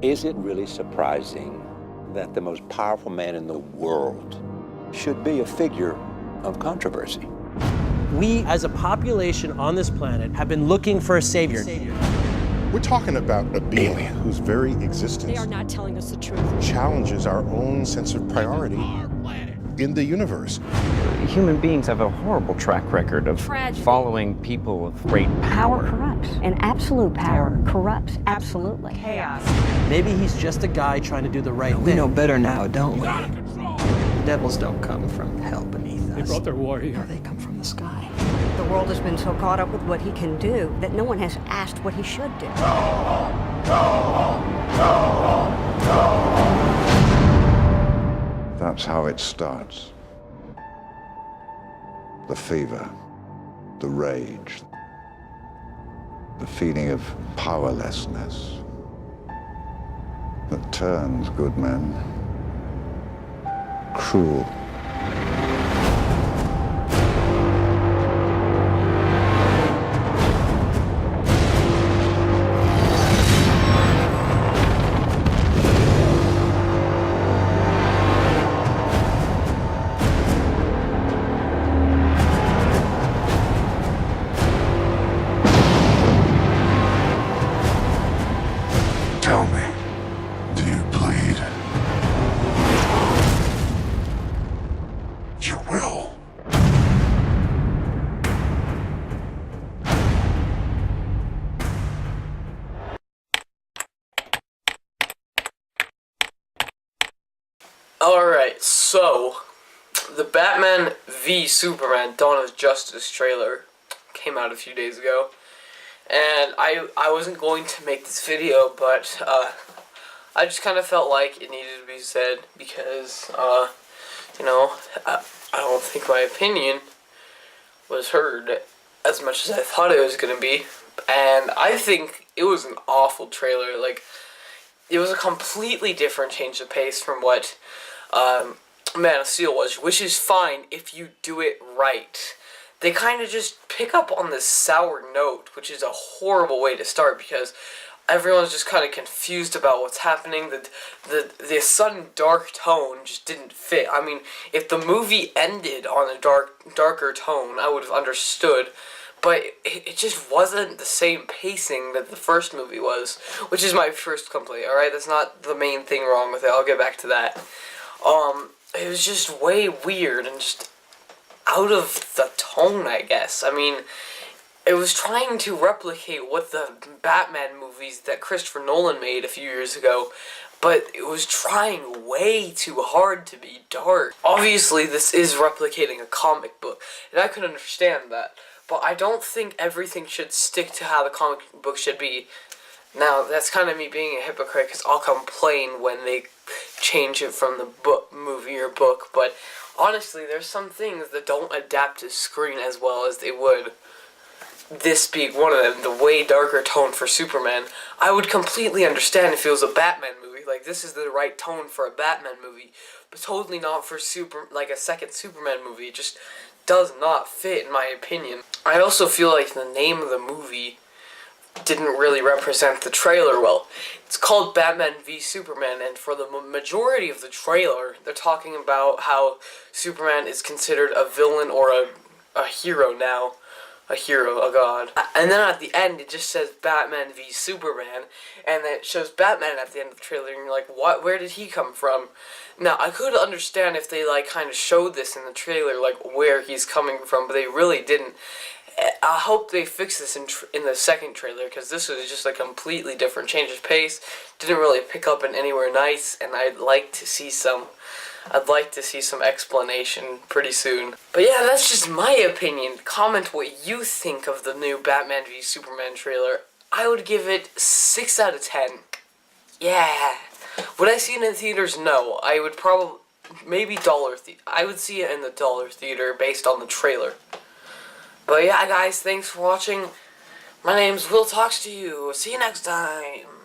Is it really surprising that the most powerful man in the world should be a figure of controversy? We, as a population on this planet, have been looking for a savior. We're talking about a being whose very existence They are not telling us the truth. challenges our own sense of priority in the universe. Human beings have a horrible track record of Tragedy. following people of great Power power. corrupts, and absolute power corrupts absolutely. Chaos. Maybe he's just a guy trying to do the right We thing. know better now, don't we? Devils don't come from hell beneath us. They brought their war here. No, they come from the sky. The world has been so caught up with what he can do that no one has asked what he should do. That's how it starts. The fever, the rage, the feeling of powerlessness that turns good men cruel. Tell me, do you bleed? You will. Alright, so the Batman v Superman Dawn of Justice trailer came out a few days ago, and I wasn't going to make this video, but I just kind of felt like it needed to be said because you know, I don't think my opinion was heard as much as I thought it was gonna be, and I think it was an awful trailer. Like, it was a completely different change of pace from what Man of Steel was, which is fine if you do it right. They kind of just pick up on this sour note, which is a horrible way to start because everyone's just kind of confused about what's happening. The sudden dark tone just didn't fit. I mean, if the movie ended on a darker tone, I would have understood. But it just wasn't the same pacing that the first movie was, which is my first complaint, alright? That's not the main thing wrong with it. I'll get back to that. It was just way weird and just out of the tone, I guess. I mean, it was trying to replicate what the Batman movies that Christopher Nolan made a few years ago, but it was trying way too hard to be dark. Obviously, this is replicating a comic book, and I can understand that. But I don't think everything should stick to how the comic book should be. Now, that's kind of me being a hypocrite, because I'll complain when they change it from the movie or book, but honestly, there's some things that don't adapt to screen as well as they would. This being one of them, the way darker tone for Superman. I would completely understand if it was a Batman movie. Like, this is the right tone for a Batman movie, but totally not for a second Superman movie. It just does not fit, in my opinion. I also feel like the name of the movie didn't really represent the trailer well. It's called Batman v Superman, and for the majority of the trailer, they're talking about how Superman is considered a villain or a hero now. A hero, a god. And then at the end, it just says Batman v Superman, and then it shows Batman at the end of the trailer, and you're like, what? Where did he come from? Now, I could understand if they, like, kind of showed this in the trailer, like, where he's coming from, but they really didn't. I hope they fix this in the second trailer, because this was just a completely different change of pace. Didn't really pick up in anywhere nice, and I'd like to see some explanation pretty soon. But yeah, that's just my opinion. Comment what you think of the new Batman v Superman trailer. I would give it 6 out of 10. Yeah. Would I see it in theaters? No. I would probably, maybe I would see it in the dollar theater based on the trailer. But yeah, guys, thanks for watching. My name's Will Talks to You. See you next time.